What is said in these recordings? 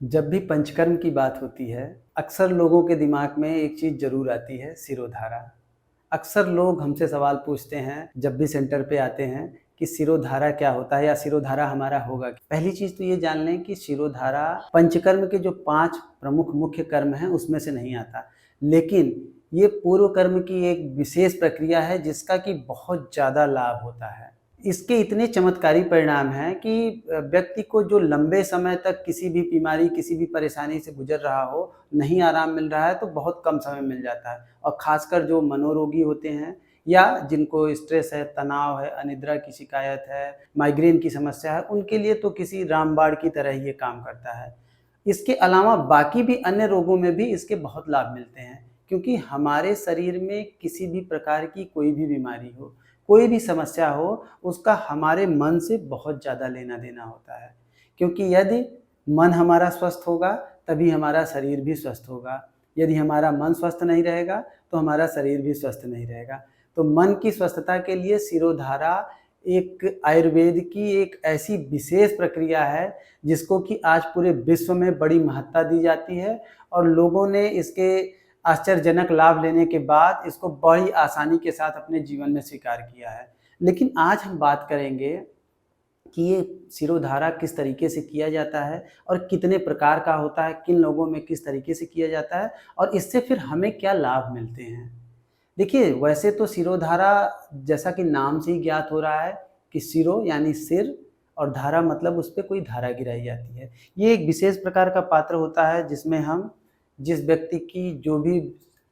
जब भी पंचकर्म की बात होती है, अक्सर लोगों के दिमाग में एक चीज़ ज़रूर आती है सिरोधारा। अक्सर लोग हमसे सवाल पूछते हैं जब भी सेंटर पे आते हैं कि सिरोधारा क्या होता है या सिरोधारा हमारा होगा क्या? पहली चीज़ तो ये जान लें कि सिरोधारा पंचकर्म के जो 5 प्रमुख मुख्य कर्म हैं उसमें से नहीं आता। लेकिन ये पूर्व कर्म की एक विशेष प्रक्रिया है जिसका कि बहुत ज़्यादा लाभ होता है। इसके इतने चमत्कारी परिणाम हैं कि व्यक्ति को जो लंबे समय तक किसी भी बीमारी, किसी भी परेशानी से गुज़र रहा हो, नहीं आराम मिल रहा है तो बहुत कम समय मिल जाता है। और ख़ासकर जो मनोरोगी होते हैं या जिनको स्ट्रेस है, तनाव है, अनिद्रा की शिकायत है, माइग्रेन की समस्या है, उनके लिए तो किसी रामबाण की तरह ही ये काम करता है। इसके अलावा बाकी भी अन्य रोगों में भी इसके बहुत लाभ मिलते हैं, क्योंकि हमारे शरीर में किसी भी प्रकार की कोई भी बीमारी हो, कोई भी समस्या हो, उसका हमारे मन से बहुत ज़्यादा लेना-देना होता है। क्योंकि यदि मन हमारा स्वस्थ होगा, तभी हमारा शरीर भी स्वस्थ होगा। यदि हमारा मन स्वस्थ नहीं रहेगा, तो हमारा शरीर भी स्वस्थ नहीं रहेगा। तो मन की स्वस्थता के लिए शिरोधारा एक आयुर्वेद की एक ऐसी विशेष प्रक्रिया है, जिसको कि आज पूरे विश्व में बड़ी महत्ता दी जाती है और लोगों ने इसके आश्चर्यजनक लाभ लेने के बाद इसको बड़ी आसानी के साथ अपने जीवन में स्वीकार किया है। लेकिन आज हम बात करेंगे कि ये शिरोधारा किस तरीके से किया जाता है और कितने प्रकार का होता है, किन लोगों में किस तरीके से किया जाता है और इससे फिर हमें क्या लाभ मिलते हैं। देखिए, वैसे तो शिरोधारा जैसा कि नाम से ही ज्ञात हो रहा है कि शिरो यानी सिर और धारा मतलब उस पे कोई धारा गिराई जाती है। ये एक विशेष प्रकार का पात्र होता है जिसमें हम जिस व्यक्ति की जो भी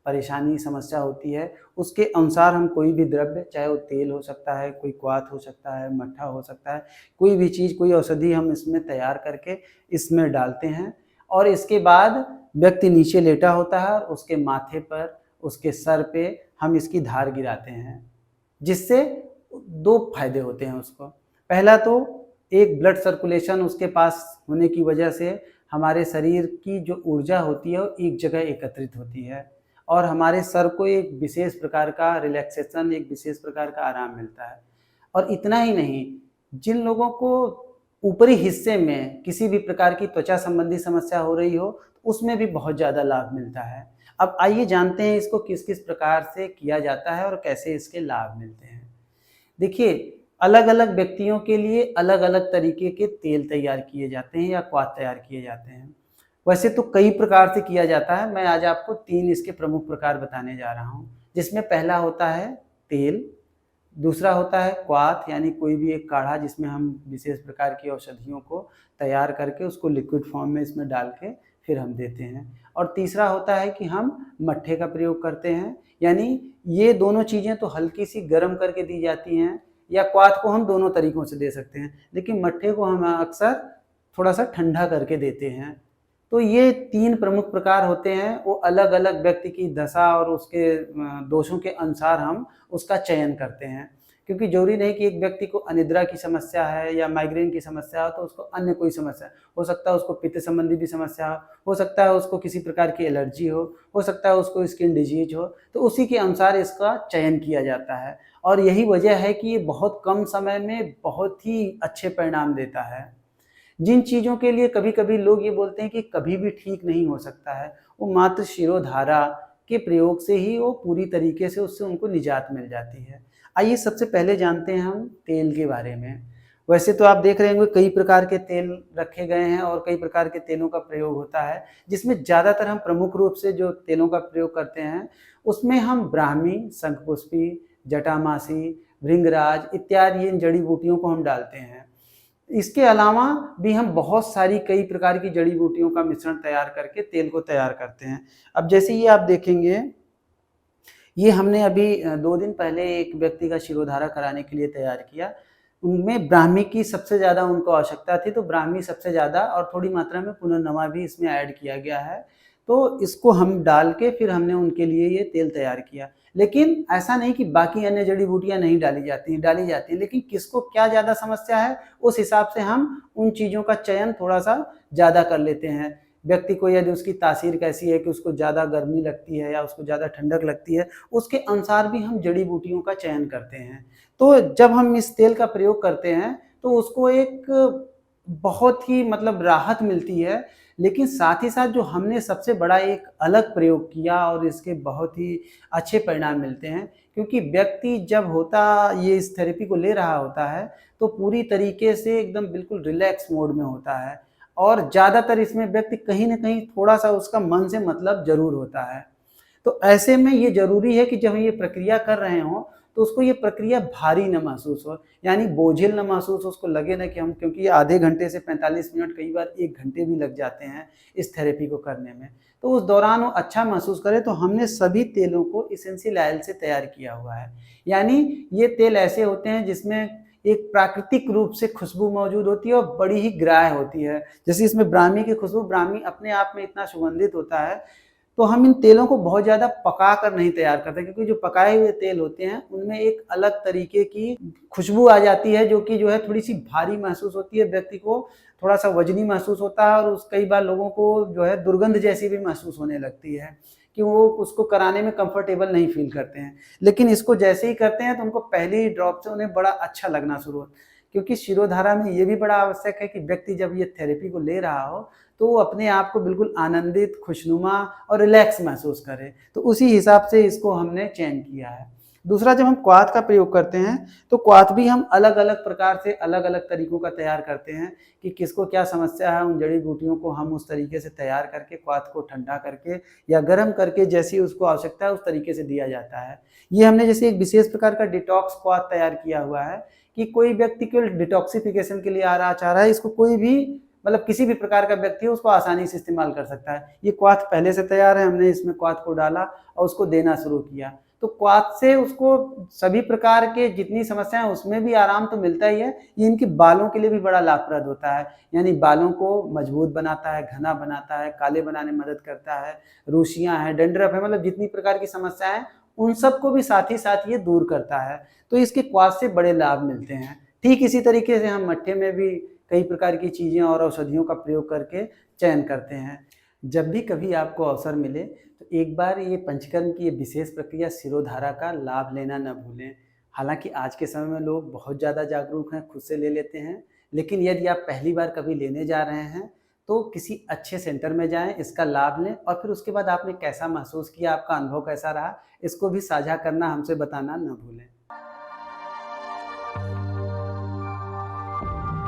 परेशानी, समस्या होती है, उसके अनुसार हम कोई भी द्रव्य, चाहे वो तेल हो सकता है, कोई क्वाथ हो सकता है, मट्ठा हो सकता है, कोई भी चीज़, कोई औषधि हम इसमें तैयार करके इसमें डालते हैं और इसके बाद व्यक्ति नीचे लेटा होता है और उसके माथे पर, उसके सर पे हम इसकी धार गिराते हैं, जिससे 2 फ़ायदे होते हैं उसको। पहला तो एक ब्लड सर्कुलेशन उसके पास होने की वजह से हमारे शरीर की जो ऊर्जा होती है वो एक जगह एकत्रित होती है और हमारे सर को एक विशेष प्रकार का रिलैक्सेशन, एक विशेष प्रकार का आराम मिलता है। और इतना ही नहीं, जिन लोगों को ऊपरी हिस्से में किसी भी प्रकार की त्वचा संबंधी समस्या हो रही हो, तो उसमें भी बहुत ज़्यादा लाभ मिलता है। अब आइए जानते हैं इसको किस-किस प्रकार से किया जाता है और कैसे इसके लाभ मिलते हैं। देखिए, अलग-अलग व्यक्तियों के लिए अलग-अलग तरीके के तेल तैयार किए जाते हैं या क्वाथ तैयार किए जाते हैं। वैसे तो कई प्रकार से किया जाता है, मैं आज आपको 3 इसके प्रमुख प्रकार बताने जा रहा हूँ, जिसमें पहला होता है तेल, दूसरा होता है क्वाथ यानी कोई भी एक काढ़ा जिसमें हम विशेष प्रकार की औषधियों को तैयार करके उसको लिक्विड फॉर्म में इसमें डाल के फिर हम देते हैं और तीसरा होता है कि हम मट्ठे का प्रयोग करते हैं, यानी ये दोनों चीज़ें तो हल्की सी गर्म करके दी जाती हैं या क्वाथ को हम दोनों तरीकों से दे सकते हैं, लेकिन मट्ठे को हम अक्सर थोड़ा-सा ठंडा करके देते हैं। तो ये 3 प्रमुख प्रकार होते हैं, वो अलग-अलग व्यक्ति की दशा और उसके दोषों के अनुसार हम उसका चयन करते हैं। क्योंकि ज़रूरी नहीं कि एक व्यक्ति को अनिद्रा की समस्या है या माइग्रेन की समस्या हो तो उसको अन्य कोई समस्या हो सकता है उसको पित्त संबंधी भी समस्या हो सकता है उसको किसी प्रकार की एलर्जी हो सकता है उसको स्किन डिजीज हो, तो उसी के अनुसार इसका चयन किया जाता है। और यही वजह है कि ये बहुत कम समय में बहुत ही अच्छे परिणाम देता है। जिन चीज़ों के लिए कभी-कभी लोग ये बोलते हैं कि कभी भी ठीक नहीं हो सकता है, वो मात्र शिरोधारा के प्रयोग से ही वो पूरी तरीके से उससे उनको निजात मिल जाती है। आइए सबसे पहले जानते हैं हम तेल के बारे में। वैसे तो आप देख रहे होंगे कई प्रकार के तेल रखे गए हैं और कई प्रकार के तेलों का प्रयोग होता है, जिसमें ज़्यादातर हम प्रमुख रूप से जो तेलों का प्रयोग करते हैं, उसमें हम ब्राह्मी, शंखपुष्पी, जटामासी, भृंगराज इत्यादि इन जड़ी-बूटियों को हम डालते हैं। इसके अलावा भी हम बहुत सारी कई प्रकार की जड़ी-बूटियों का मिश्रण तैयार करके तेल को तैयार करते हैं। अब जैसे ये आप देखेंगे, ये हमने अभी 2 दिन पहले एक व्यक्ति का शिरोधारा कराने के लिए तैयार किया। उनमें ब्राह्मी की सबसे ज़्यादा उनको आवश्यकता थी, तो ब्राह्मी सबसे ज़्यादा और थोड़ी मात्रा में पुनर्नवा भी इसमें ऐड किया गया है। तो इसको हम डाल के फिर हमने उनके लिए ये तेल तैयार किया। लेकिन ऐसा नहीं कि बाकी अन्य जड़ी-बूटियाँ नहीं डाली जाती हैं, डाली जाती हैं, लेकिन किसको क्या ज़्यादा समस्या है, उस हिसाब से हम उन चीज़ों का चयन थोड़ा-सा ज़्यादा कर लेते हैं। व्यक्ति को यदि उसकी तासीर कैसी है कि उसको ज़्यादा गर्मी लगती है या उसको ज़्यादा ठंडक लगती है, उसके अनुसार भी हम जड़ी-बूटियों का चयन करते हैं। तो जब हम इस तेल का प्रयोग करते हैं, तो उसको एक बहुत ही मतलब राहत मिलती है, लेकिन साथ ही साथ जो हमने सबसे बड़ा एक अलग प्रयोग किया और इसके बहुत ही अच्छे परिणाम मिलते हैं, क्योंकि व्यक्ति जब ये इस थेरेपी को ले रहा होता है, तो पूरी तरीके से एकदम बिल्कुल रिलैक्स मोड में होता है और ज़्यादातर इसमें व्यक्ति कहीं न कहीं थोड़ा-सा उसका मन से मतलब ज़रूर होता है। तो ऐसे में ये ज़रूरी है कि जब हम ये प्रक्रिया कर रहे हों, तो उसको ये प्रक्रिया भारी ना महसूस हो, यानी बोझिल ना महसूस हो, उसको लगे ना कि हम, क्योंकि ये आधे घंटे से 45 मिनट, कई बार 1 घंटे भी लग जाते हैं इस थेरेपी को करने में। तो उस दौरान वो अच्छा महसूस करे, तो हमने सभी तेलों को एसेंशियल ऑयल से तैयार किया हुआ है। यानी ये तेल ऐसे होते हैं जिसमें एक प्राकृतिक रूप से खुशबू मौजूद होती है और बड़ी ही ग्राह्य होती है। जैसे इसमें ब्राह्मी की खुशबू, ब्राह्मी अपने आप में इतना सुगंधित होता है, तो हम इन तेलों को बहुत ज़्यादा पका कर नहीं तैयार करते, क्योंकि जो पकाए हुए तेल होते हैं उनमें एक अलग तरीके की खुशबू आ जाती है, जो कि जो है थोड़ी-सी भारी महसूस होती है, व्यक्ति को थोड़ा-सा वज़नी महसूस होता है और कई बार लोगों को जो है दुर्गंध जैसी भी महसूस होने लगती है, कि वो उसको कराने में कंफर्टेबल नहीं फ़ील करते हैं। लेकिन इसको जैसे ही करते हैं तो उनको पहली ही ड्रॉप से उन्हें बड़ा अच्छा लगना शुरू हो, क्योंकि शिरोधारा में ये भी बड़ा आवश्यक है कि व्यक्ति जब ये थेरेपी को ले रहा हो, तो वो अपने आप को बिल्कुल आनंदित, खुशनुमा और रिलैक्स महसूस करे। तो उसी हिसाब से इसको हमने चयन किया है। दूसरा, जब हम क्वाथ का प्रयोग करते हैं, तो क्वाथ भी हम अलग-अलग प्रकार से अलग-अलग तरीकों का तैयार करते हैं, कि किसको क्या समस्या है, उन जड़ी-बूटियों को हम उस तरीके से तैयार करके क्वाथ को ठंडा करके या गर्म करके, जैसी उसको आवश्यकता है उस तरीके से दिया जाता है। ये हमने जैसे एक विशेष प्रकार का डिटॉक्स क्वाथ तैयार किया हुआ है, कि कोई व्यक्ति केवल डिटॉक्सिफिकेशन के लिए चाह रहा है, इसको कोई भी, मतलब किसी भी प्रकार का व्यक्ति हो, उसको आसानी से इस्तेमाल कर सकता है। ये क्वाथ पहले से तैयार है, हमने इसमें क्वाथ को डाला और उसको देना शुरू किया। तो क्वाथ से उसको सभी प्रकार के जितनी समस्याएँ हैं उसमें भी आराम तो मिलता ही है, ये इनके बालों के लिए भी बड़ा लाभप्रद होता है। यानी बालों को मजबूत बनाता है, घना बनाता है, काले बनाने में मदद करता है, रुशियाँ हैं, डैंड्रफ है, मतलब जितनी प्रकार की समस्याएँ हैं, उन सबको भी साथ ही साथ ये दूर करता है। तो इसके क्वाथ से बड़े लाभ मिलते हैं। ठीक इसी तरीके से हम मट्ठे में भी कई प्रकार की चीज़ें और औषधियों का प्रयोग करके चयन करते हैं। जब भी कभी आपको अवसर मिले, तो एक बार ये पंचकर्म की ये विशेष प्रक्रिया शिरोधारा का लाभ लेना न भूलें। हालाँकि आज के समय में लोग बहुत ज़्यादा जागरूक हैं, खुद से ले लेते हैं, लेकिन यदि आप पहली बार कभी लेने जा रहे हैं, तो किसी अच्छे सेंटर में जाएँ, इसका लाभ लें और फिर उसके बाद आपने कैसा महसूस किया, आपका अनुभव कैसा रहा, इसको भी साझा करना, हमसे बताना न भूलें।